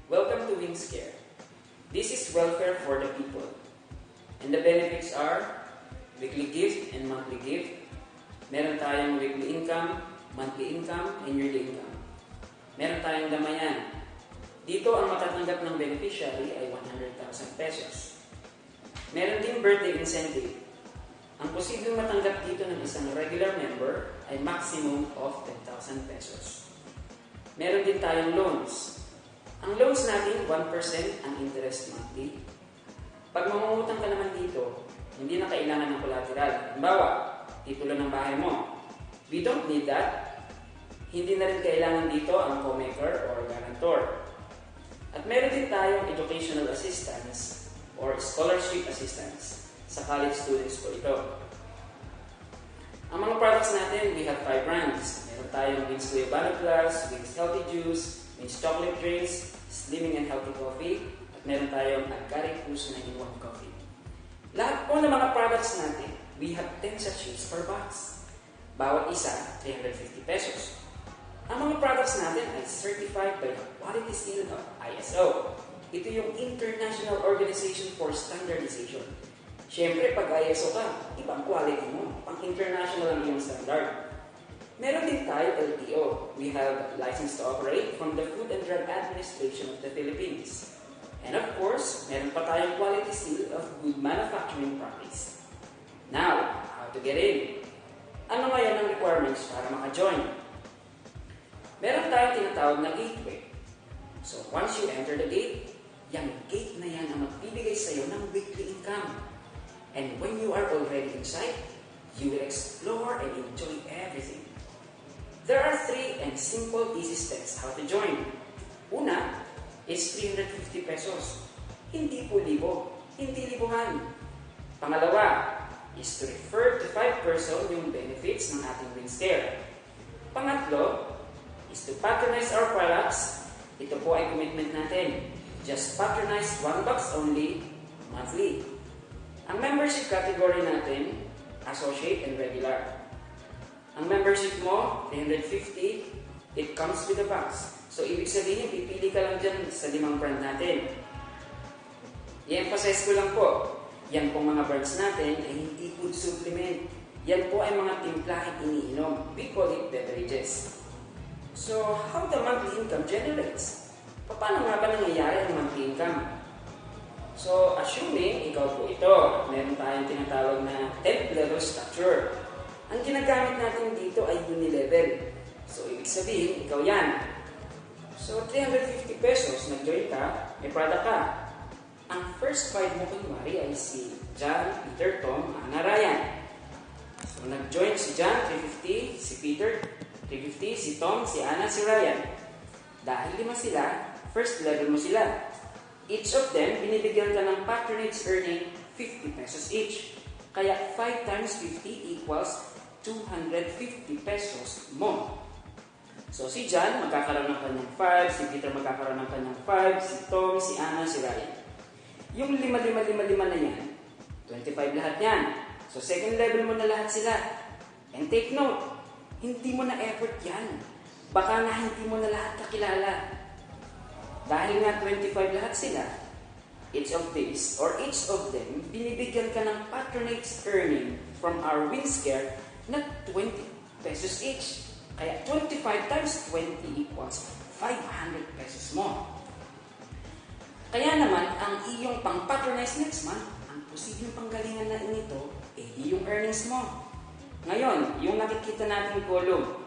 Welcome to WingScare. This is welfare for the people. And the benefits are weekly gift and monthly gift. Meron tayong weekly income, monthly income, and yearly income. Meron tayong damayan. Dito ang matatanggap ng beneficiary ay 100,000 pesos. Meron din birthday incentive. Ang posibleng matanggap dito ng isang regular member ay maximum of 10,000 pesos. Meron din tayong loans. Ang loans natin, 1% ang interest monthly. Pag mangungutang ka naman dito, hindi na kailangan ng collateral. Halimbawa, titulo ng bahay mo. We don't need that. Hindi na rin kailangan dito ang co-maker or guarantor. At meron din tayong educational assistance or scholarship assistance. Sa college students po ito. Ang mga products natin, we have 5 brands. Meron tayong Wings Guayabano Plus, Wings Healthy Juice, Wings Chocolate Drinks, Slimming and Healthy Coffee, at meron tayong Agaricus 9-in-1 Coffee. Lahat po ng mga products natin, we have 10 sachets per box. Bawat isa, 350 pesos. Ang mga products natin ay certified by the Quality Seal of ISO. Ito yung International Organization for Standardization. Siyempre, pag ISO ka, ibang quality mo. Pang-international ang iyong standard. Meron din tayo LTO. We have license to operate from the Food and Drug Administration of the Philippines. And of course, meron pa tayong quality seal of good manufacturing practice. Now, how to get in? Ano ngayon ang requirements para maka-join? Meron tayong tinatawag na gateway. So, once you enter the gate, yung gate na yan ang magbibigay sa iyo ng weekly income. And when you are already inside, you will explore and enjoy everything. There are 3 and simple easy steps how to join. Una is 350 pesos. Hindi po libo, hindi libuhan. Pangalawa is to refer to 5 person yung benefits ng ating WingScare. Pangatlo is to patronize our products. Ito po ay commitment natin. Just patronize 1 box only, monthly. Ang membership category natin, associate and regular. Ang membership mo, 350, it comes with a box. So, ibig sabihin, pipili ka lang dyan sa 5 brand natin. I-emphasize ko lang po, yan pong mga brands natin ay hindi food supplement. Yan po ay mga timplahing iniinom. We call it beverages. So, how the monthly income generates? Paano nga ba nangyayari ang monthly income? So, assuming ikaw po ito, meron tayong tinatawag na 10th level structure. Ang ginagamit natin dito ay unilevel. So, ibig sabihin, ikaw yan. So, 350 pesos, nag-join ka, may product ka. Ang first 5 mo kunwari ay si John, Peter, Tom, Anna, Ryan. So, nag-join si John, 350, si Peter, 350, si Tom, si Anna, si Ryan. Dahil 5 sila, first level mo sila. Each of them, binibigyan ka ng patronage earning 50 pesos each. Kaya 5 times 50 equals 250 pesos mo. So si John magkakaroon ng kanyang 5, si Peter magkakaroon ng kanyang 5, si Tom, si Anna, si Ryan. Yung 5 na yan, 25 lahat yan. So second level mo na lahat sila. And take note, hindi mo na effort yan. Baka nga hindi mo na lahat kakilala. Dahil nga 25 lahat sila, each of these, or each of them, binibigyan ka ng patronage earning from our WingScare na 20 pesos each. Kaya 25 times 20 equals 500 pesos mo. Kaya naman, ang iyong pang-patronize next month, ang posibleng panggalingan na nito, yung earnings mo. Ngayon, yung nakikita nating column,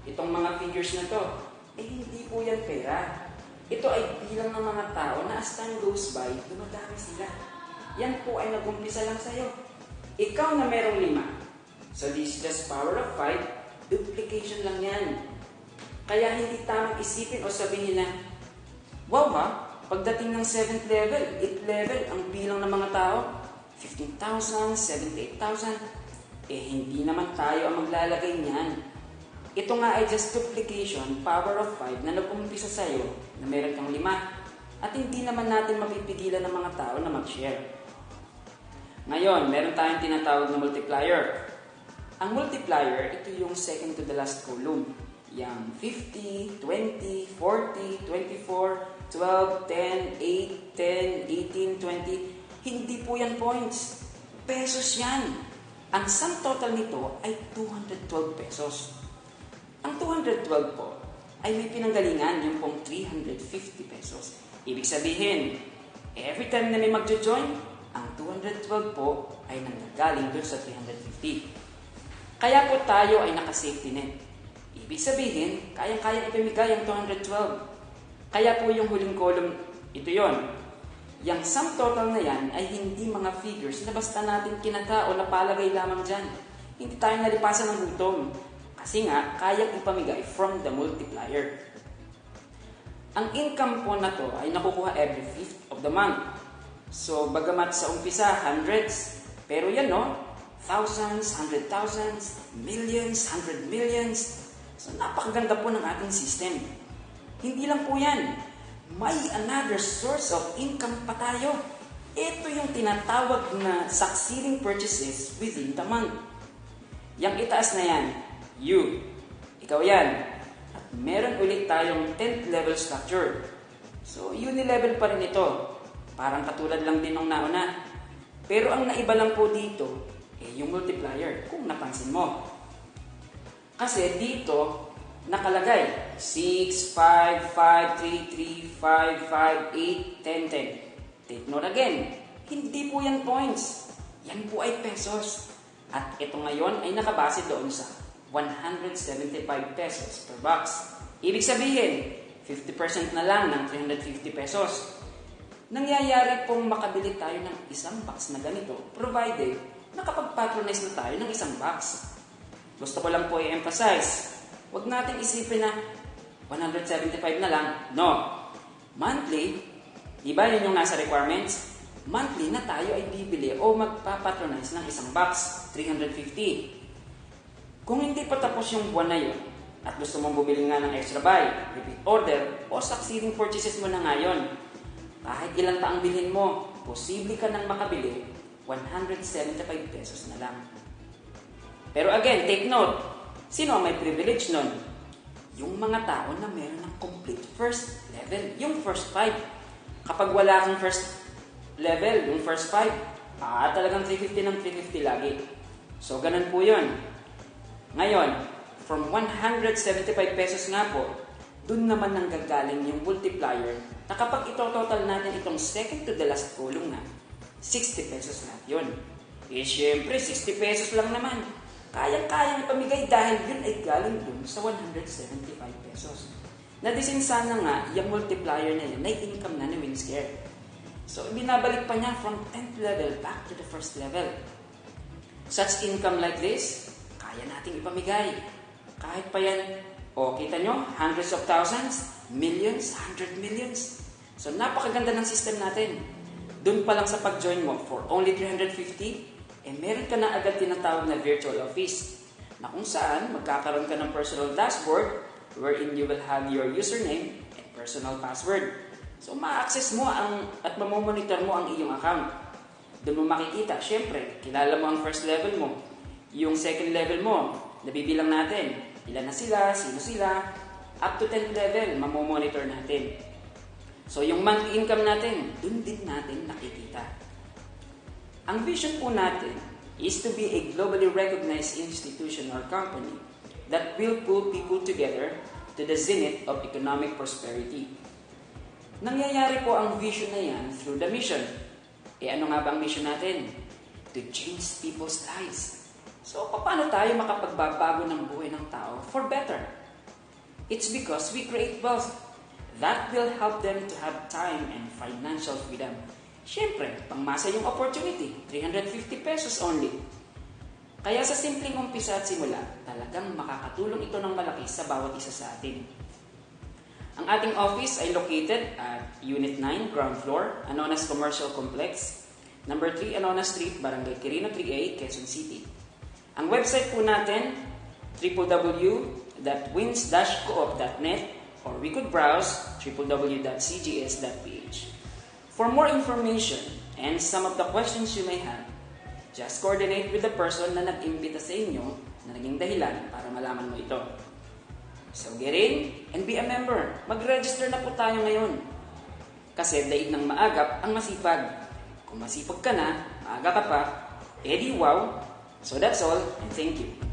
itong mga figures na to, hindi po yan pera. Ito ay bilang ng mga tao na as time goes by, dumadami sila. Yan po ay nag-umpisa lang sa'yo. Ikaw na merong 5. So this is just power of 5, duplication lang yan. Kaya hindi tamang isipin o sabihin na, wow ha, pagdating ng 7th level, 8th level, ang bilang ng mga tao, 15,000, 78,000. Hindi naman tayo ang maglalagay niyan. Ito nga ay just duplication, power of 5, na nag-umpisa sa'yo na meron kang 5. At hindi naman natin mapipigilan ng mga tao na mag-share. Ngayon, meron tayong tinatawag na multiplier. Ang multiplier, ito yung second to the last column. Yang 50, 20, 40, 24, 12, 10, 8, 10, 18, 20, hindi po yan points. Pesos yan. Ang sum total nito ay 212 pesos. Ang 212 po ay may pinanggalingan yung pong 350 pesos. Ibig sabihin, every time na may magjo-join, ang 212 po ay nanggagaling dun sa 350. Kaya po tayo ay naka-safety net. Ibig sabihin, kayang-kayang ipamigay ang 212. Kaya po yung huling column, ito yon. Yung sum total na yan ay hindi mga figures na basta natin kinata o napalagay lamang dyan. Hindi tayo nalipasan ng gutom. Kasi nga, kayang ipamigay from the multiplier. Ang income po na to ay nakukuha every 5th of the month. So, bagamat sa umpisa, hundreds, pero yan no, thousands, 100,000, millions, 100 millions. So, napakaganda po ng ating system. Hindi lang po yan. May another source of income pa tayo. Ito yung tinatawag na succeeding purchases within the month. Yang itaas na yan, ikaw yan. At meron ulit tayong 10th level structure. So, unilevel pa rin ito. Parang katulad lang din ng nauna. Pero ang naiba lang po dito, yung multiplier, kung napansin mo. Kasi dito, nakalagay 6, 5, 5, 3, 3, 5, 5, 8, 10, 10. Take note again, hindi po yan points. Yan po ay pesos. At ito ngayon ay nakabase doon sa 175 pesos per box. Ibig sabihin, 50% na lang ng 350 pesos. Nangyayari pong makabili tayo ng isang box na ganito, provided nakapag-patronize na tayo ng isang box. Gusto ko lang po i-emphasize, huwag natin isipin na 175 na lang. No. Monthly, di ba yun yung nasa requirements? Monthly na tayo ay bibili o magpapatronize ng isang box, 350. Kung hindi pa tapos yung buwan na yun, at gusto mong bumili nga ng extra buy, repeat order, o succeeding purchases mo na ngayon, kahit ilan pa ang bilhin mo, posible ka nang makabili 175 pesos na lang. Pero again, take note, sino ang may privilege nun? Yung mga tao na meron ng complete first level, yung first 5. Kapag wala kang first level, yung first 5, talagang 350 ng 350 lagi. So, ganun po yun. Ngayon, from 175 pesos nga po, dun naman nanggagaling yung multiplier na kapag ito-total natin itong second to the last column nga, 60 pesos lahat yun. Syempre, 60 pesos lang naman. Kayang-kayang ipamigay dahil yun ay galing dun sa 175 pesos. Nadisin sana nga, yung multiplier na yun, ay income na ni Winscare. So, binabalik pa niya from 10th level back to the first level. Such income like this, kaya nating ipamigay. Kahit pa yan, kita nyo, hundreds of thousands, millions, 100 millions. So, napakaganda ng system natin. Doon pa lang sa pag-join mo, for only 350, meron ka na agad tinatawag na virtual office, na kung saan magkakaroon ka ng personal dashboard, wherein you will have your username and personal password. So, ma-access mo at mamomonitor mo ang iyong account. Doon mo makikita, syempre, kilala mo ang first level mo. Yung second level mo, nabibilang natin. Ilan na sila, sino sila. Up to 10th level, mamomonitor natin. So, yung monthly income natin, doon din natin nakikita. Ang vision po natin is to be a globally recognized institution or company that will pull people together to the zenith of economic prosperity. Nangyayari po ang vision na yan through the mission. Ano nga ba ang mission natin? To change people's lives. So, paano tayo makapagbabago ng buhay ng tao for better? It's because we create wealth that will help them to have time and financial freedom. Siyempre, pangmasa yung opportunity, 350 pesos only. Kaya sa simpleng umpisa at simula, talagang makakatulong ito ng malaki sa bawat isa sa atin. Ang ating office ay located at Unit 9, ground floor, Anonas Commercial Complex, number 3, Anonas Street, Barangay Quirino 3A, Quezon City. Ang website po natin, www.wins-coop.net, or we could browse www.cgs.ph. For more information and some of the questions you may have, just coordinate with the person na nag-imbita sa inyo na naging dahilan para malaman mo ito. So get in and be a member. Mag-register na po tayo ngayon. Kasi daig ng maagap ang masipag. Kung masipag ka na, maaga ka pa, edi wow. So that's all, and thank you.